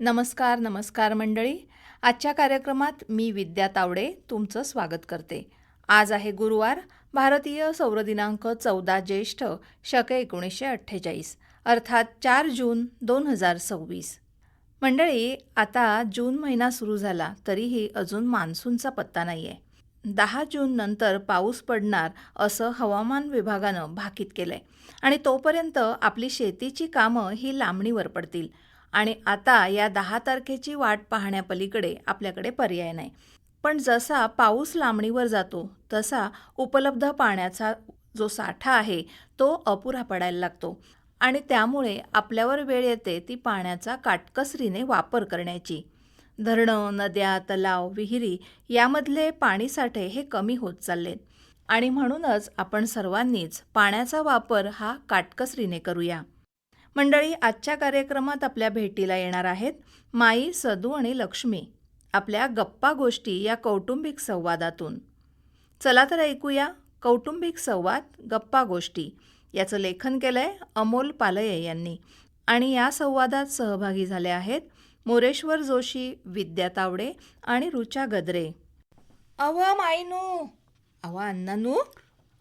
नमस्कार नमस्कार मंडळी. आजच्या कार्यक्रमात मी विद्या तावडे तुमचं स्वागत करते. आज आहे गुरुवार, भारतीय सौर दिनांक 14 ज्येष्ठ शके 1948 अर्थात 4 जून 2026. मंडळी, आता जून महिना सुरू झाला तरीही अजून मान्सूनचा पत्ता नाही आहे. 10 जून नंतर पाऊस पडणार असं हवामान विभागानं भाकीत केलंय आणि तोपर्यंत आपली शेतीची कामं ही लांबणीवर पडतील. आणि आता या 10 तारखेची वाट पाहण्यापलीकडे आपल्याकडे पर्याय नाही. पण जसा पाऊस लांबणीवर जातो तसा उपलब्ध पाण्याचा जो साठा आहे तो अपुरा पडायला लागतो आणि त्यामुळे आपल्यावर वेळ येते ती पाण्याचा काटकसरीने वापर करण्याची. धरणं, नद्या, तलाव, विहिरी यामधले पाणीसाठे हे कमी होत चाललेत आणि म्हणूनच आपण सर्वांनीच पाण्याचा वापर हा काटकसरीने करूया. मंडळी, आजच्या कार्यक्रमात आपल्या भेटीला येणार आहेत माई, सदू आणि लक्ष्मी आपल्या गप्पा गोष्टी या कौटुंबिक संवादातून. चला तर ऐकूया कौटुंबिक संवाद गप्पा गोष्टी. याचं लेखन केलंय अमोल पालये यांनी आणि या संवादात सहभागी झाले आहेत मोरेश्वर जोशी, विद्या तावडे आणि रुचा गद्रे. अव माईनू, अव अण्णानू,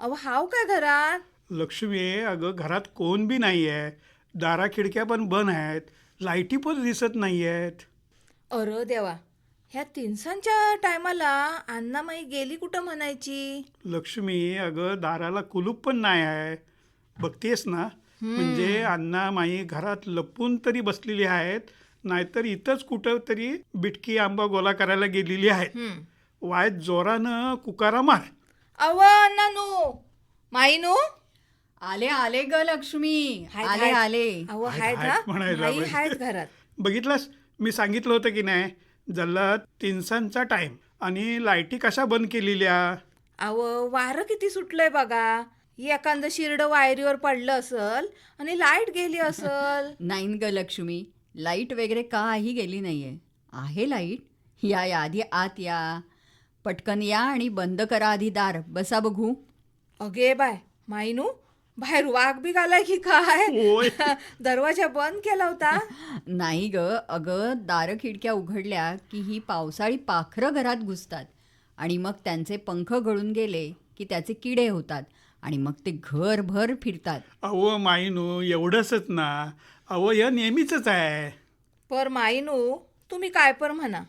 अव हाव काय घरात? लक्ष्मी, अगं घरात कोण बी नाही आहे. दारा खिडक्या पण बंद आहेत. लाईटी पण दिसत नाही आहेत. अरे देवा, ह्या तिनसांच्या टायमाला अण्णामाई गेली कुठं म्हणायची? लक्ष्मी, अगं दाराला कुलूप पण नाही आहे. बघतेस ना, म्हणजे अण्णा माई घरात लपून तरी बसलेली आहेत, नाहीतर इथंच कुठं तरी बिटकी आंबा गोला करायला गेलेली आहेत. वायत जोरानं कुकारा मार. अव अण्णानू, माईनू, आले आले ग लक्ष्मी, आले आले. अव आहेत, आहेत आहेत म्हणायला आई पाहिजे. आहेत घरात. बघितलंस, मी सांगितलं होतं की नाही, जल्ला तिनसांचा टाईम आणि लाईटी कशा बंद केलेल्या. अव वारं किती सुटलंय बघा. एखादं शिरडं वायरीवर पडलं असल आणि लाईट गेली असल. नाही ग लक्ष्मी, लाईट वगैरे काही गेली नाहीये. आहे लाईट. या या आधी आत या, पटकन या आणि बंद करा आधी दार. बसा बघू. अगे बाय माईनू, बाहेर वाघ बी आलाय की काय? होय. दरवाजा बंद केला होता. नाही ग, अगं दारं खिडक्या उघडल्या की ही पावसाळी पाखरं घरात घुसतात आणि मग त्यांचे पंख गळून गेले की त्याचे किडे होतात आणि मग ते घरभर फिरतात. अहो माईनू, एवढंच ना. अहो या नेहमीच आहे. पर माईनू, तुम्ही काय पर म्हणा,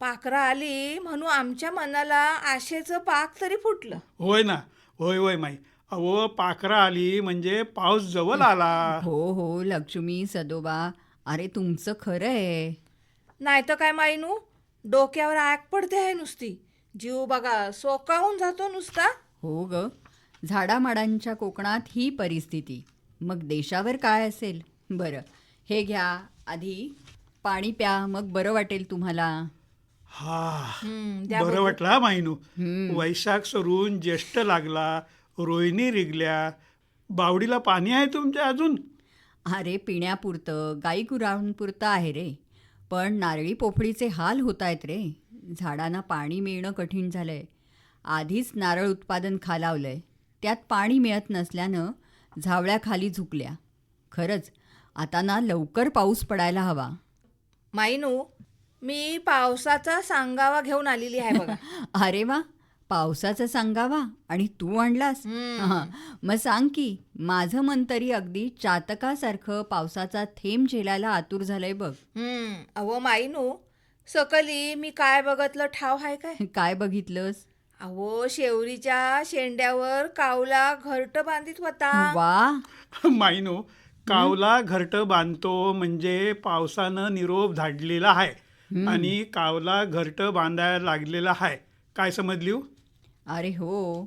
पाखरं आली म्हणून आमच्या मनाला आशेचं पाक तरी फुटलं. होय ना, होय होय माई. अहो पाखरा आली म्हणजे पाऊस जवळ आला. हो हो लक्ष्मी, सदोबा, अरे तुमचं खरं आहे. नाही तर काय माईनू, डोक्यावर आग पडते आहे नुसती. जीव बघा सोकावून जातो नुसता. हो ग, झाडामाडांच्या कोकणात ही परिस्थिती, मग देशावर काय असेल. बरं, हे घ्या आधी पाणी प्या, मग बरं वाटेल तुम्हाला. हा, द्या बरं बघू. वाटलं हा माईनू. वैशाख सरून ज्येष्ठ लागला, रोहिणी रिगल्या. बावडीला पाणी आहे तुमच्या अजून? अरे पिण्यापुरतं, गाई गुरांपुरतं आहे रे. पण नारळी पोफळीचे हाल होत आहेत रे. झाडांना पाणी मिळणं कठीण झालंय. आधीच नारळ उत्पादन खालावलंय, त्यात पाणी मिळत नसल्यानं झावळ्या खाली झुकल्या. खरंच आता ना लवकर पाऊस पडायला हवा. माईनू, मी पावसाचा सांगावा घेऊन आलेली आहे बघा. अरे वा, पावसाचा सांगावा आणि तू आणलास? हं, मग सांग की. माझं मन तरी अगदी चातकासारखं पावसाचा थेंब झेलायला आतुर झालंय बघ. अहो माईनू, सकली मी काय बघतलं ठाव आहे काय? काय बघितलंस? अहो शेवरीच्या शेंड्यावर कावला घरट बांधित होता. वा, माईनू, कावला घरटं बांधतो म्हणजे पावसानं निरोप धाडलेला आहे आणि कावला घरटं बांधायला लागलेला आहे. काय समजली? अरे हो,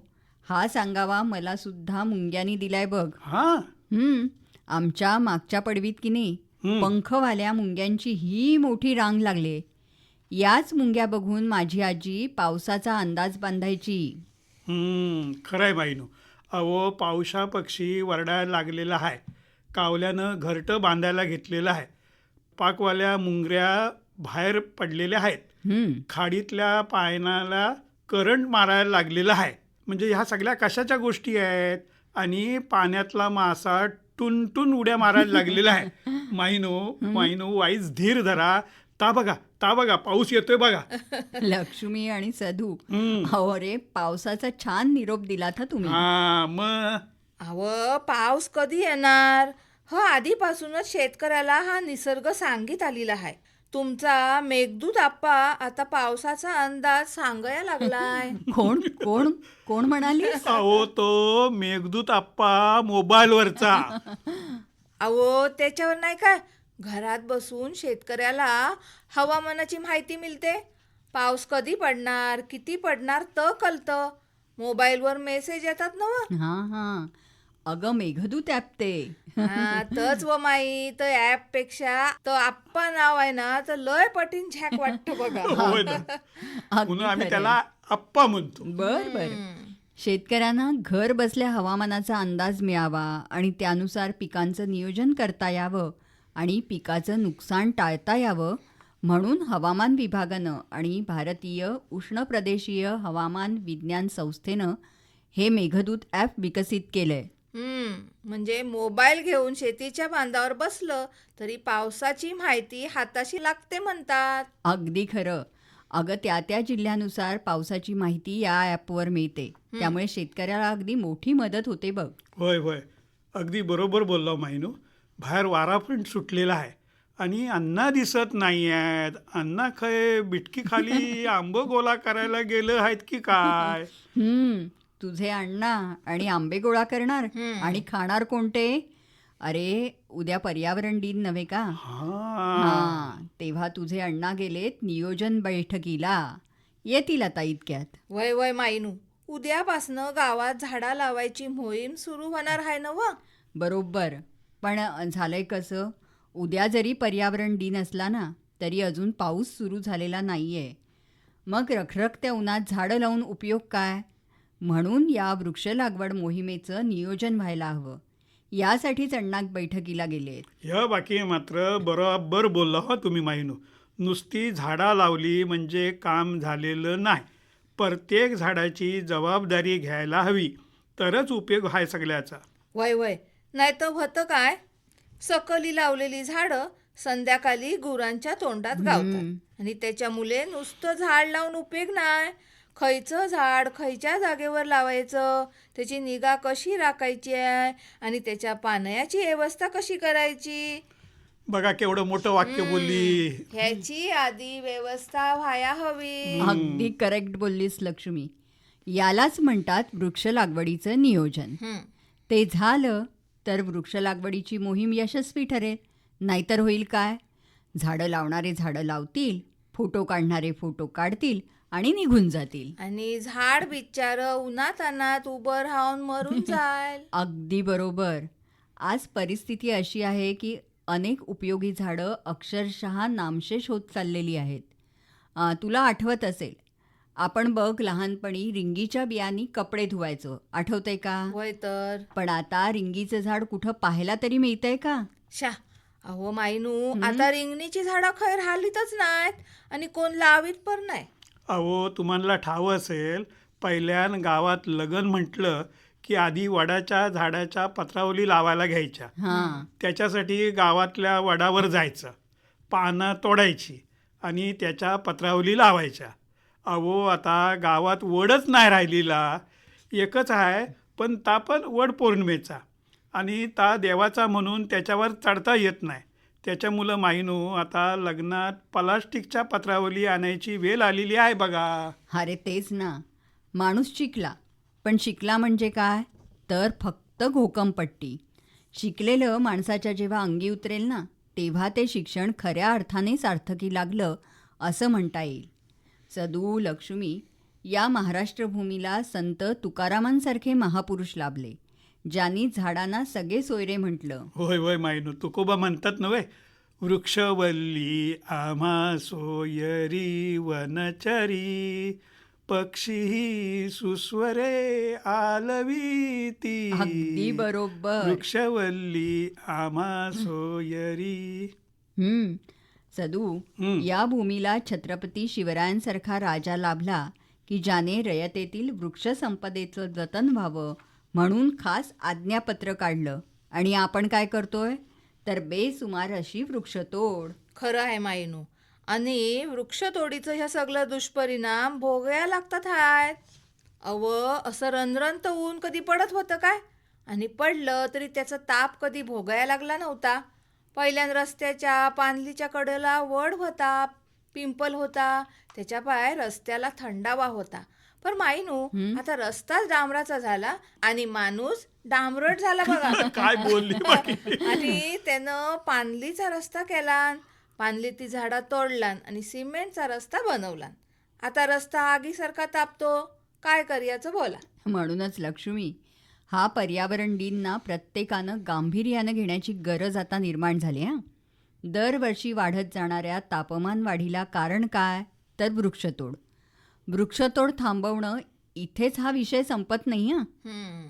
हा सांगावा मला सुद्धा मुंग्यांनी दिलाय बघ. हा, आमच्या मागच्या पडवीत की नाही पंखवाल्या मुंग्यांची ही मोठी रांग लागली. याच मुंग्या बघून माझी आजी पावसाचा अंदाज बांधायची. खरंय माईनू. अहो पावसा पक्षी वरडायला लागलेला आहे. कावल्यानं घरटं बांधायला घेतलेलं आहे. पाकवाल्या मुंगऱ्या बाहेर पडलेल्या आहेत. खाडीतल्या पायनाला करंट मारायला लागलेला आहे. म्हणजे ह्या सगळ्या कशाच्या गोष्टी आहेत. आणि पाण्यातला मासा टुनटुन उड्या मारायला लागलेला आहे. माईनो वाईज धीर धरा. ता बघा पाऊस येतोय बघा. लक्ष्मी आणि सधू, हम्म. अहो रे, पावसाचा छान निरोप दिलात हा तुम्ही. हा मग अहो पाऊस कधी येणार हो, आधीपासूनच शेतकऱ्याला हा निसर्ग सांगित आलेला आहे. तुमचा मेघदूत आप्पा आता पावसाचा अंदाज सांगायला लागलाय. कोण कोण कोण म्हणालीस? अहो तो मेघदूत आप्पा मोबाईलवरचा. अहो त्याच्यावर नाही काय, घरात बसून शेतकऱ्याला हवामानाची माहिती मिळते. पाऊस कधी पडणार, किती पडणार तर कळतं. मोबाईलवर मेसेज येतात ना व. हां हां, अगं मेघदूत ॲप ते. हा तच व माई तर ऍप पेक्षा तर आप्पा नाव आहे ना तर लय पटीन झॅक वाटतं बघा. होय ना. अगदी म्हणून आम्ही खरंय. त्याला आप्पा म्हणतो. बर बर. शेतकऱ्यांना घर बसल्या हवामानाचा अंदाज मिळावा आणि त्यानुसार पिकांचं नियोजन करता यावं आणि पिकाचं नुकसान टाळता यावं म्हणून हवामान विभागानं आणि भारतीय उष्णप्रदेशीय हवामान विज्ञान संस्थेनं हे मेघदूत ॲप विकसित केलंय. म्हणजे मोबाईल घेऊन शेतीच्या बांधावर बसलं तरी पावसाची माहिती हाताशी लागते म्हणतात. अगदी खरं. अगं त्या जिल्ह्यानुसार पावसाची माहिती या ॲपवर मिळते. त्यामुळे शेतकऱ्याला अगदी मोठी मदत होते बघ. होय होय अगदी बरोबर बोलला माहिनू. बाहेर वारा पण सुटलेला आहे आणि अण्णा दिसत नाही आहेत. अण्णा खय बिटकी खाली आंब गोला करायला गेलं आहेत की काय. तुझे अण्णा आणि आंबे गोळा करणार आणि खाणार कोणते? अरे उद्या पर्यावरण दिन नव्हे का? हा तेव्हा तुझे अण्णा गेलेत नियोजन बैठकीला. येतील आता इतक्यात. वय वय माईनू, उद्यापासनं गावात झाडा लावायची मोहीम सुरू होणार आहे ना व. बरोबर. पण झालंय कसं, उद्या जरी पर्यावरण दिन असला ना तरी अजून पाऊस सुरू झालेला नाहीये. मग रखरखत्या उन्हात झाडं लावून उपयोग काय? म्हणून या वृक्ष लागवड मोहिमेचं नियोजन व्हायला हवं. यासाठीच अण्णा बैठकीला गेलेत. ह्या बाकी मात्र बरोबर बोलला हो तुम्ही माहिनू. नुसती झाडा लावली म्हणजे काम झालेलं नाही. प्रत्येक झाडाची जबाबदारी घ्यायला हवी तरच उपयोग आहे सगळ्याचा. वय वय, नाही तर होतं काय, सकली लावलेली झाडं संध्याकाळी गुरांच्या तोंडात गावतात आणि त्याच्यामुळे नुसतं झाड लावून उपयोग नाही. खयचं झाड खयच्या जागेवर लावायचं, त्याची निगा कशी राखायची आहे आणि त्याच्या पाण्याची व्यवस्था कशी करायची, बघा केवढं मोठं वाक्य बोलली. ह्याची आधी व्यवस्था व्हायला हवी. अगदी करेक्ट बोललीस लक्ष्मी. यालाच म्हणतात वृक्ष लागवडीचं नियोजन. ते झालं तर वृक्ष लागवडीची मोहीम यशस्वी ठरेल. नाहीतर होईल काय, झाडं लावणारे झाडं लावतील, फोटो काढणारे फोटो काढतील आणि निघून जातील. आणि झाड बिचार उन्हातानात उभं राहून मरून जाईल. अगदी बरोबर. आज परिस्थिती अशी आहे की अनेक उपयोगी झाडं अक्षरशः नामशेष होत चाललेली आहेत. तुला आठवत असेल, आपण बघ लहानपणी रिंगीच्या बियांनी कपडे धुवायचो, आठवतंय का? होय तर. पण आता रिंगीचं झाड कुठं पाहायला तरी मिळतंय का? शा, अहो माईनू, आता रिंगणीची झाडं खैर हालीतच नाहीत आणि कोण लावीत पण नाही. अहो तुम्हाला ठाव असेल, पहिल्यान गावात लग्न म्हटलं की आधी वडाच्या झाडाच्या पत्रावली लावायला घ्यायच्या. त्याच्यासाठी गावातल्या वडावर जायचं, पानं तोडायची आणि त्याच्या पत्रावली लावायच्या. अहो आता गावात वडच नाही राहिलेला. एकच आहे पण ता पण वड पौर्णिमेचा आणि ता देवाचा म्हणून त्याच्यावर चढता येत नाही. त्याच्यामुळं माहिनू आता लग्नात प्लास्टिकच्या पत्रावली आणायची वेळ आलेली आहे बघा. अरे तेच ना, माणूस शिकला, पण शिकला म्हणजे काय तर फक्त घोकमपट्टी. शिकलेलं माणसाच्या जेव्हा अंगी उतरेल ना तेव्हा ते शिक्षण खऱ्या अर्थाने सार्थकी लागलं असं म्हणता येईल. सदू, लक्ष्मी, या महाराष्ट्र भूमीला संत तुकारामांसारखे महापुरुष लाभले, ज्यांनी झाडांना सगळे सोयरे म्हटलं. होय होय माहिनू, तुकोबा म्हणतात नव्हे, वृक्षवल्ली आम्हा सोयरी वनचरी, पक्षी सुस्वरे आलवीती. अगदी बरोबर. वृक्षवल्ली आम्हा सोयरी. सदू, या भूमीला छत्रपती शिवरायांसारखा राजा लाभला की ज्याने रयतेतील वृक्षसंपदेचं जतन व्हावं म्हणून खास आज्ञापत्र काढलं. आणि आपण काय करतोय तर बेसुमार अशी वृक्षतोड. खरं आहे माईनू, आणि वृक्षतोडीचं ह्या सगळं दुष्परिणाम भोगायला लागतात आहेत. अव असं रणरणत ऊन कधी पडत होतं काय? आणि पडलं तरी त्याचा ताप कधी भोगायला लागला नव्हता. पहिल्यान रस्त्याच्या पानलीच्या कडेला वड होता, पिंपल होता, त्याच्या पाय रस्त्याला थंडावा होता. पण माईनू, आता रस्ताच डांबराचा झाला आणि माणूस डांबरट झाला बघा. काय बोलली बाकी. आणि त्यानं पानलीचा रस्ता केला, पानलीची झाडा तोडलान आणि सिमेंटचा रस्ता बनवला. आता रस्ता आगीसारखा तापतो. काय करूयाचं बोला. म्हणूनच लक्ष्मी, हा पर्यावरण दिन ना प्रत्येकानं गांभीर्यानं घेण्याची गरज आता निर्माण झाली हां. दरवर्षी वाढत जाणाऱ्या तापमान वाढीला कारण काय? तर वृक्षतोड. वृक्षतोड थांबवणं इथेच हा विषय संपत नाही हां.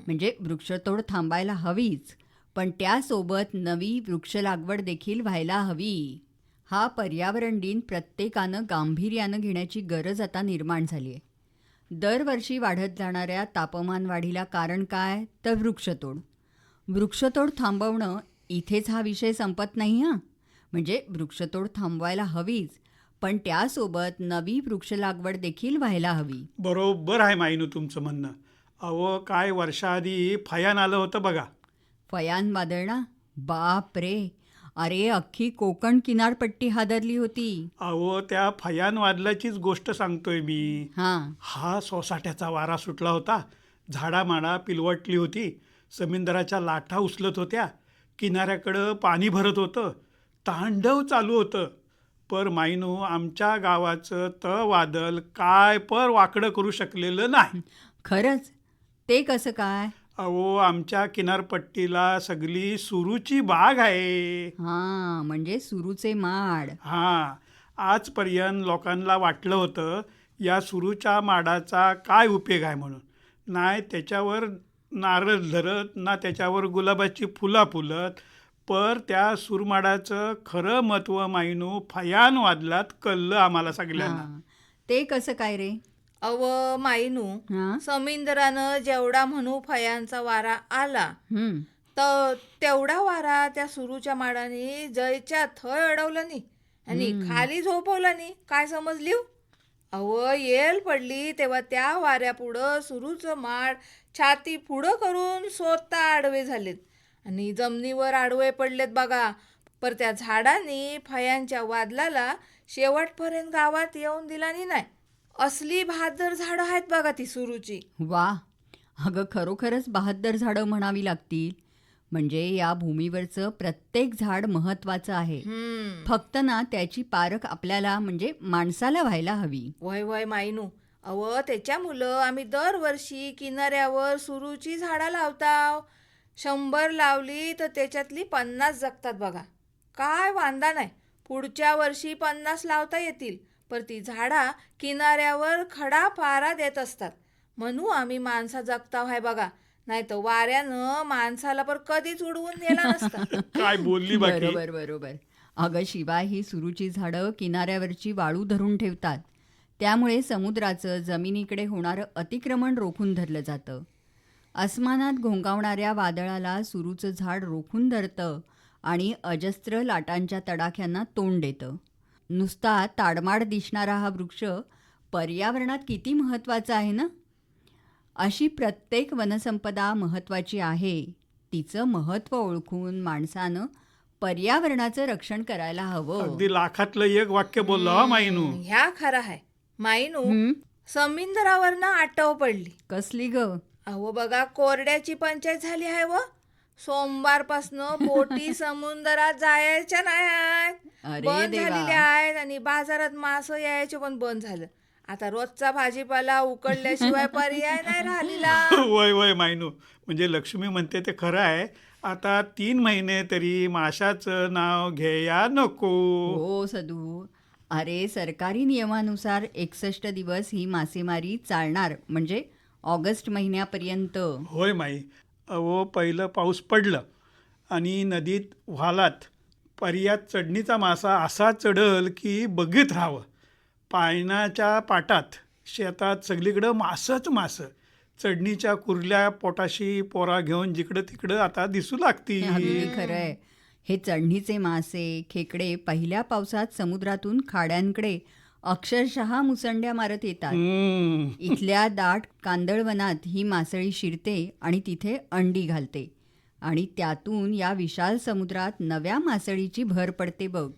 म्हणजे वृक्षतोड थांबायला हवीच, पण त्यासोबत नवी वृक्ष लागवड देखील व्हायला हवी. हा पर्यावरण दिन प्रत्येकानं गांभीर्यानं घेण्याची गरज आता निर्माण झाली आहे. दरवर्षी वाढत जाणाऱ्या तापमान वाढीला कारण काय? तर वृक्षतोड. वृक्षतोड थांबवणं इथेच हा विषय संपत नाही हां. म्हणजे वृक्षतोड थांबवायला हवीच, पण त्यासोबत नवी वृक्ष लागवड देखील व्हायला हवी. बरोबर आहे माईनू तुमचं म्हणणं. अहो काय वर्षाआधी फयान आलं होतं बघा. फयान वादळ ना? बाप रे! अरे अख्खी कोकण किनारपट्टी हादरली होती. अहो त्या फयान वादलाचीच गोष्ट सांगतोय मी. हां. हा सोसाट्याचा वारा सुटला होता, झाडामाडा पिलवटली होती, समुद्राच्या लाटा उचलत होत्या, किनाऱ्याकडं पाणी भरत होतं, तांडव चालू होतं. पर माईनू, आमच्या गावाचं वादल काय पर वाकडं करू शकलेलं नाही. खरंच? ते कसं काय? अहो आमच्या किनारपट्टीला सगळी सुरूची बाग आहे. हां, म्हणजे सुरूचे माड. हां, आजपर्यंत लोकांना वाटलं होतं या सुरूच्या माडाचा काय उपयोग आहे म्हणून. नाही त्याच्यावर नारळ धरत ना त्याच्यावर गुलाबाची फुलं फुलत. पर त्या सुरमाडाचं खरं महत्त्व माईनू फयान वादलात कळलं आम्हाला सगळ्यांना. हां. ते कसं काय रे? अव माईनू, हां. समुद्रानं जेवढा म्हणू फयांचा वारा आला, हं. तर तेवढा वारा त्या सुरूच्या माडाने जयच्या थय अडवलं नाही आणि खाली झोपवलं नाही. काय समजली? अव येल पडली तेव्हा त्या वाऱ्यापुढं सुरूचं माड छाती पुढं करून स्वतः आडवे झालेत आणि जमिनीवर आडवे पडलेत बघा. पर त्या झाडांनी फयांच्या वादलाला शेवटपर्यंत गावात येऊन दिला नाही. असली बहादर झाडं आहेत बघा ती सुरूची. वा, अगं खरोखरच बहादर झाडं म्हणावी लागतील. म्हणजे या भूमीवरचं प्रत्येक झाड महत्वाचं आहे. फक्त ना त्याची पारख आपल्याला म्हणजे माणसाला व्हायला हवी. वय वय माईनू, अव त्याच्यामुळं आम्ही दरवर्षी किनाऱ्यावर सुरूची झाडं लावताव. 100 लावली तर त्याच्यातली 50 जगतात बघा. काय वांदा नाही, पुढच्या वर्षी 50 लावता येतील. पर ती झाडा किनाऱ्यावर खडा पारा देत असतात. म्हणू आम्ही माणसा जगताव आहे बघा. नाही तर वाऱ्यानं माणसाला पर कधीच उडवून नेला नसता. काय बोलली बाकी. बरोबर बरोबर. अगं शिवाय ही सुरूची झाडं किनाऱ्यावरची वाळू धरून ठेवतात. त्यामुळे समुद्राचं जमिनीकडे होणारं अतिक्रमण रोखून धरलं जातं. अस्मानात घोंगावणाऱ्या वादळाला सुरूचं झाड रोखून धरतं आणि अजस्त्र लाटांच्या तडाख्यांना तोंड देतं. नुसता ताडमाड दिसणारा हा वृक्ष पर्यावरणात किती महत्त्वाचा आहे ना. अशी प्रत्येक वनसंपदा महत्त्वाची आहे. तिचं महत्त्व ओळखून माणसानं पर्यावरणाचं रक्षण करायला हवं. अगदी लाखातलं एक वाक्य बोललो हा माईनू. ह्या खरं आहे माईनू. हं? समुद्रावरनं आटव पडली. कसली ग? अहो बघा, कोरड्याची पंचायत झाली आहे व सोमवारपासनं बोटी समुद्रात जायच्या नाही आहेत, अरे बंद देवा. झालेल्या आहेत आणि बाजारात मासं यायचे पण बंद झालं. आता रोजचा भाजीपाला उकडल्याशिवाय पर्याय नाही राहिलेला. वय वय मायनू, म्हणजे लक्ष्मी म्हणते ते खरं आहे. आता 3 महिने तरी माशाचं नाव घ्याया नको. हो सदू. अरे सरकारी नियमानुसार 61 दिवस ही मासेमारी चालणार, म्हणजे ऑगस्ट महिन्यापर्यंत. होय माई. अहो पहिलं पाऊस पडलं आणि नदीत व्हालात पर्यात चढणीचा मासा असा चढल की बघित राहावं. पाण्याच्या पाटात शेतात सगळीकडं मासंच मासं. चढणीच्या कुर्ल्या पोटाशी पोरा घेऊन जिकडं तिकडं आता दिसू लागती. अगदी खरं आहे. हे चढणीचे मासे, खेकडे पहिल्या पावसात समुद्रातून खाड्यांकडे अक्षरशः मुसंड्या मारत येतात. इथल्या दाट कांदळवनात ही मासळी शिरते आणि तिथे अंडी घालते आणि त्यातून या विशाल समुद्रात नव्या मासळीची भर पडते बघ.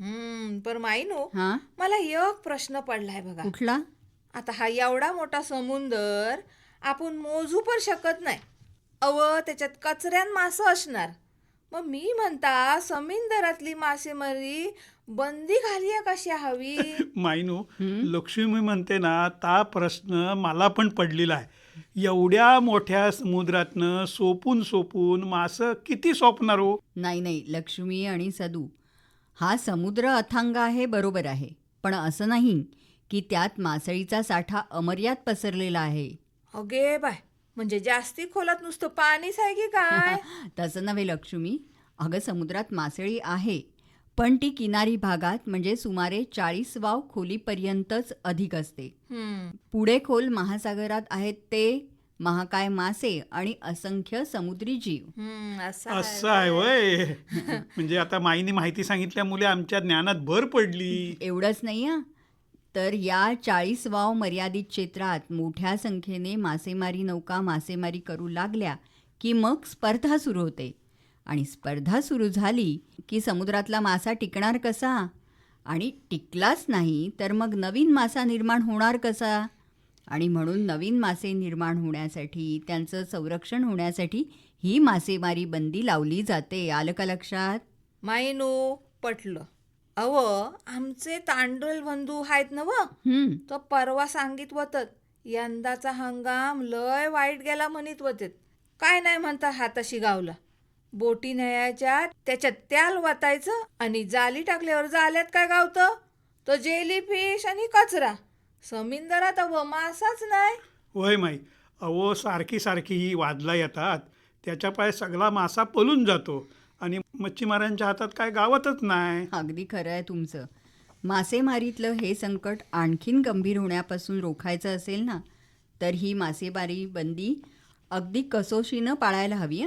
पण माईनू, हा, मला एक प्रश्न पडलाय बघा. कुठला? आता हा एवढा मोठा समुंदर आपण मोजू पण शकत नाही. त्याच्यात कचऱ्यान मासं असणार. मग मी म्हणता समुंदरातली मासेमारी बंदी घाली कशी हवी? मायनू, लक्ष्मी म्हणते ना, ता प्रश्न मला पण पडलेला आहे. एवढ्या मोठ्या समुद्रातनं सोपून सोपून मासं किती सोपणार हो? नाही लक्ष्मी आणि सदू, हा समुद्र अथांग आहे, बरोबर आहे, पण असं नाही की त्यात मासळीचा साठा अमर्याद पसरलेला आहे. अगे बाय, म्हणजे जास्ती खोलात नुसतं पाणीच आहे की काय? तसं नव्हे लक्ष्मी. अगं, समुद्रात मासळी आहे, पण ती किनारी भागात म्हणजे सुमारे 40 वाव खोलीपर्यंतच अधिक असते. पुढे खोल महासागरात आहेत ते महाकाय मासे आणि असंख्य समुद्री जीव. असं आहे वय. म्हणजे आता माईने माहिती सांगितल्यामुळे आमच्या ज्ञानात भर पडली. एवढंच नाही हा, तर या 40 वाव मर्यादित क्षेत्रात मोठ्या संख्येने मासेमारी नौका मासेमारी करू लागल्या की मग स्पर्धा सुरू होते. आणि स्पर्धा सुरू झाली की समुद्रातला मासा टिकणार कसा? आणि टिकलाच नाही तर मग नवीन मासा निर्माण होणार कसा? आणि म्हणून नवीन मासे निर्माण होण्यासाठी, त्यांचं संरक्षण होण्यासाठी ही मासेमारी बंदी लावली जाते. आलं का लक्षात? माईनू, पटलं. आमचे तांडूळ बंधू आहेत ना व, तो परवा सांगित होतत यंदाचा हंगाम लय वाईट गेला म्हणित होते. काय नाही म्हणता हाताशी गावला. बोटी न्यायच्या, त्याच्यात त्याल वाटायचं आणि जाली टाकल्यावर जाल्यात काय गावतं? तो जेली फिश आणि कचरा. समुद्रात मासाच नाही. होय माई. सारखी सारखी ही वादला येतात, त्याच्या पाय सगळा मासा पळून जातो आणि मच्छीमारांच्या हातात काय गावतच नाही. अगदी खरं आहे तुमचं. मासेमारीतलं हे संकट आणखीन गंभीर होण्यापासून रोखायचं असेल ना, तर ही मासेमारी बंदी अगदी कसोशीनं पाळायला हवी.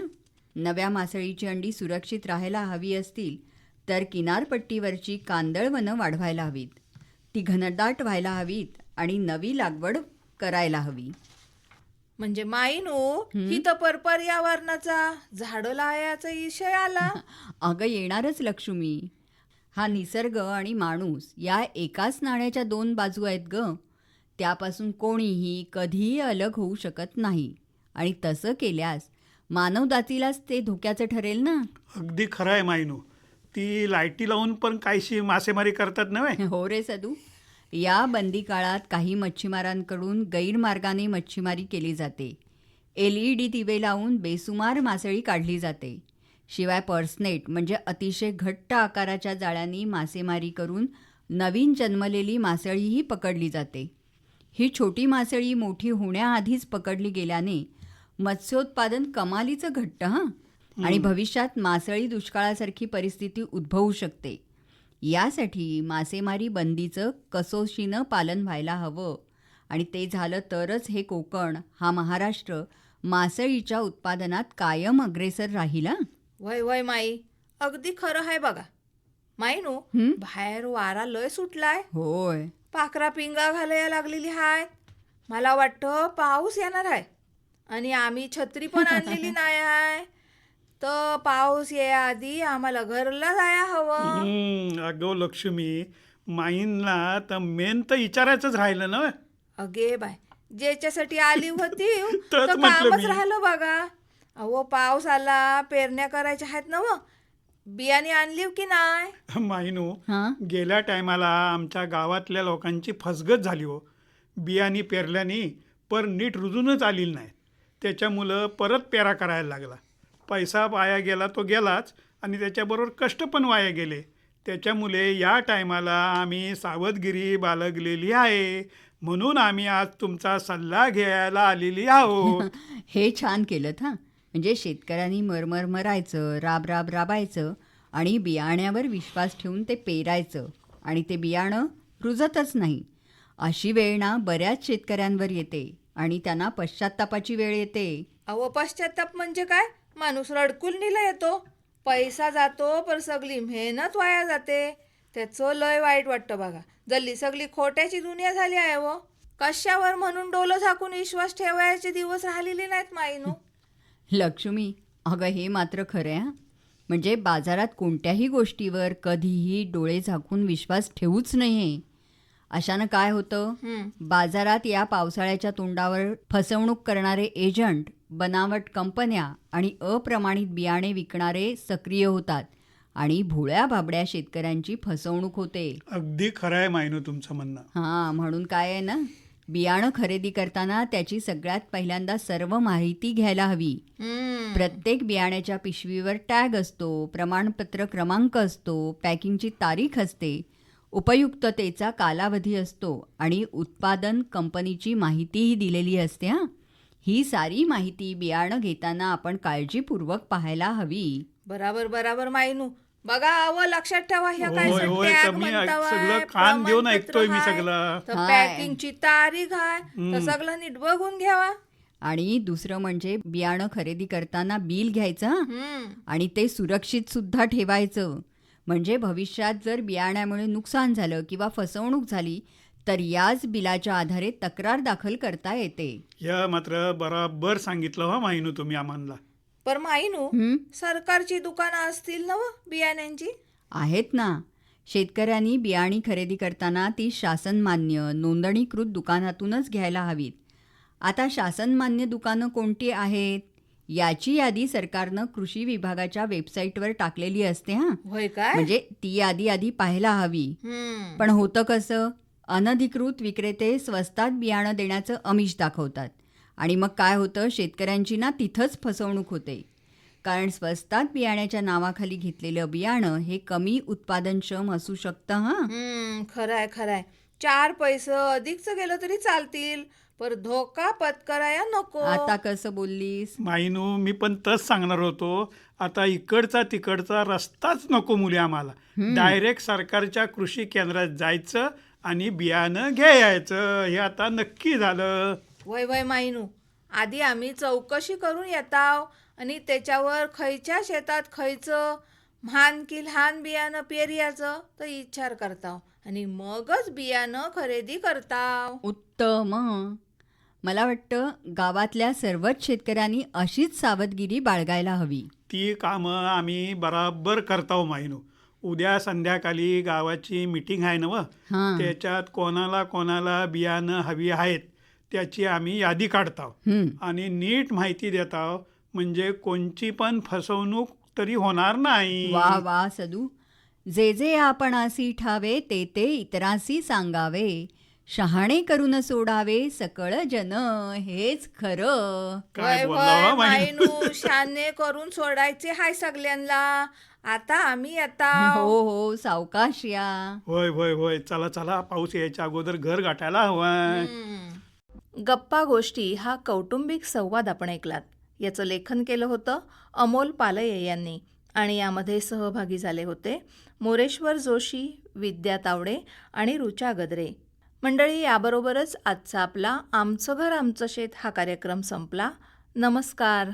नव्या मासळीची अंडी सुरक्षित राहायला हवी असतील तर किनारपट्टीवरची कांदळवनं वाढवायला हवीत, ती घनदाट व्हायला हवीत आणि नवी लागवड करायला हवी. म्हणजे माईनू, ही तर पर्यावरणाचा झाडं लावायचा विषय आला. अगं, येणारच लक्ष्मी. हा निसर्ग आणि माणूस या एकाच नाण्याच्या 2 बाजू आहेत ग. त्यापासून कोणीही कधीही अलग होऊ शकत नाही. आणि तसं केल्यास मानवजातीलाच ते धोक्याचं ठरेल ना. अगदी खरं आहे मायनू. ती लाईटी लावून पण काहीशी मासेमारी करतात नव्हे. हो रे सदू. या बंदी काळात काही मच्छीमारांकडून गैरमार्गाने मच्छीमारी केली जाते. LED दिवे लावून बेसुमार मासळी काढली जाते. शिवाय पर्सनेट म्हणजे अतिशय घट्ट आकाराच्या जाळ्यांनी मासेमारी करून नवीन जन्मलेली मासळीही पकडली जाते. ही छोटी मासळी मोठी होण्याआधीच पकडली गेल्याने मत्स्योत्पादन कमालीचं घट्ट आणि भविष्यात मासळी दुष्काळासारखी परिस्थिती उद्भवू शकते. यासाठी मासेमारी बंदीचं कसोशीनं पालन व्हायला हवं. आणि ते झालं तरच हे कोकण, हा महाराष्ट्र मासळीच्या उत्पादनात कायम अग्रेसर राहील. वय माई, अगदी खरं आहे बघा. माईनू, बाहेर वारा लय सुटलाय. होय, पाखरा पिंगा घालायला लागलेली आहेत. मला वाटतं पाऊस येणार आहे आणि आम्ही छत्री पण आणलेली नाही आहे. तर पाऊस याआधी आम्हाला घरला जाया हवं. अगो लक्ष्मी, माईंना तर मेन तर विचारायचंच राहिलं ना. अगे बाय, ज्याच्यासाठी आली होती तर तर म्हटलं कामच मी. राहिलं बघा. पाऊस आला, पेरण्या करायच्या आहेत ना. बियाणे आणली की नाही? माईनू, हां, गेल्या टायमाला आमच्या गावातल्या लोकांची फसगत झाली हो. बियाणी पेरल्याने पर नीट रुजूनच आलेली नाही. त्याच्यामुळं परत पेरा करायला लागला. पैसा वाया गेला तो गेलाच आणि त्याच्याबरोबर कष्ट पण वाया गेले. त्याच्यामुळे या टायमाला आम्ही सावधगिरी बाळगलेली आहे. म्हणून आम्ही आज तुमचा सल्ला घ्यायला आलेली आहोत. हे छान केलं हा. म्हणजे शेतकऱ्यांनी मरमर मरायचं, राब राबायचं आणि बियाण्यावर विश्वास ठेवून ते पेरायचं आणि ते बियाणं रुजतच नाही. अशी वेळ ना बऱ्याच शेतकऱ्यांवर येते आणि त्यांना पश्चात्तापाची वेळ येते. पश्चाताप म्हणजे काय? माणूस रडकुलनीला येतो. पैसा जातो पर सगळी मेहनत वाया जाते. त्याचं लय वाईट वाटतं बघा. जल्ली सगळी खोट्याची दुनिया झाली आहे व कशावर म्हणून डोलं झाकून विश्वास ठेवायचे दिवस राहिलेले नाहीत माईनू. लक्ष्मी, अगं हे मात्र खरं आहे हं. म्हणजे बाजारात कोणत्याही गोष्टीवर कधीही डोळे झाकून विश्वास ठेवूच नये. अशानं काय होतं, बाजारात या पावसाळ्याच्या तोंडावर फसवणूक करणारे एजंट, बनावट कंपन्या आणि अप्रमाणित बियाणे विकणारे सक्रिय होतात आणि भोळ्या भाबड्या शेतकऱ्यांची फसवणूक होते. अगदी खरं आहे मायनू तुमचं म्हणणं. हां, म्हणून काय आहे ना, बियाणं खरेदी करताना त्याची सगळ्यात पहिल्यांदा सर्व माहिती घ्यायला हवी. प्रत्येक बियाण्याच्या पिशवीवर टॅग असतो, प्रमाणपत्र क्रमांक असतो, पॅकिंगची तारीख असते, उपयुक्ततेचा कालावधी असतो आणि उत्पादन कंपनीची माहितीही दिलेली असते. हां, ही सारी माहिती बियाणं घेताना आपण काळजीपूर्वक पाहायला हवी. बराबर बराबर माईनू. बघा अव लक्षात ठेवा ह्या काय होय, होय, tag तर मी म्हणतावाय, सगळं कान देऊन प्रमाणपत्र ऐकतोय मी हाय, सगळं. तर हाय. पॅकिंगची तारीख आहे तर सगळं नीट बघून घ्यावा. आणि दुसरं म्हणजे बियाणं खरेदी करताना बिल घ्यायचं हं. आणि ते सुरक्षित सुद्धा ठेवायचं. म्हणजे भविष्यात जर बियाण्यामुळे नुकसान झालं किंवा फसवणूक झाली तर याच बिलाच्या आधारे तक्रार दाखल करता येते. या मात्र बराबर सांगितलं हो मायनू तुम्ही आम्हाला. पर माईनू हं? सरकारची दुकानं असतील ना व बियाण्यांची. आहेत ना. शेतकऱ्यांनी बियाणी खरेदी करताना ती शासनमान्य नोंदणीकृत दुकानातूनच घ्यायला हवीत. आता शासनमान्य दुकानं कोणती आहेत याची यादी सरकारनं कृषी विभागाच्या वेबसाईटवर टाकलेली असते. हां, होय काय. म्हणजे ती यादी आधी पाहायला हवी. पण होतं कसं, अनधिकृत विक्रेते स्वस्तात बियाणं देण्याचं आमिष दाखवतात आणि मग काय होतं, शेतकऱ्यांची ना तिथंच फसवणूक होते. कारण स्वस्तात बियाण्याच्या नावाखाली घेतलेलं बियाणं हे कमी उत्पादनक्षम असू शकतं. हां, खरंय खरंय. 4 पैसे अधिकच गेलं तरी चालतील पर धोका पत्कराया नको. आता कसं बोललीस? मायनू मी पण तच सांगणार होतो. आता इकडचा तिकडचा रस्ताच नको मुली आम्हाला. डायरेक्ट सरकारच्या कृषी केंद्रात जायचं आणि बियाणं घ्यायचं. हे आता नक्की झालं. वय वय माईनू. आधी आम्ही चौकशी करून येताव आणि त्याच्यावर खयच्या शेतात खयचं म्हान की लहान बियाणं पेरयाचं तर विचार करताव आणि मगच बियाणं खरेदी करताव. उत्तम. मला वाटतं गावातल्या सर्वच शेतकऱ्यांनी अशीच सावधगिरी बाळगायला हवी. ती कामं आम्ही बराबर करताव मायनू. उद्या संध्याकाळी गावाची मीटिंग आहे ना व, हां. त्याच्यात कोणाला कोणाला बियाणं हवी आहेत त्याची आम्ही यादी काढताव आणि नीट माहिती देताव. म्हणजे कोणची पण फसवणूक तरी होणार नाही. वा वा सदू. जे जे आपणासी ठावे ते ते इतरांसी सांगावे, शहाणे करून सोडावे सकळ जन, हेच खरं. काय वय बोलला वय हो मायनू. माईनू. शाने करून सोडायचे हाय सगळ्यांना. आता आम्ही येताव. हो हो, सावकाश या. होय होय होय, चला चला, पाऊस यायच्या अगोदर घर गाठायला हवाय. गप्पा गोष्टी हा कौटुंबिक संवाद आपण ऐकलात. याचं लेखन केलं होतं अमोल पालये यांनी आणि यामध्ये सहभागी झाले होते मोरेश्वर जोशी, विद्या तावडे आणि रुचा गद्रे. मंडळी, याबरोबरच आजचा आपला आमचं घर आमचं शेत हा कार्यक्रम संपला. नमस्कार.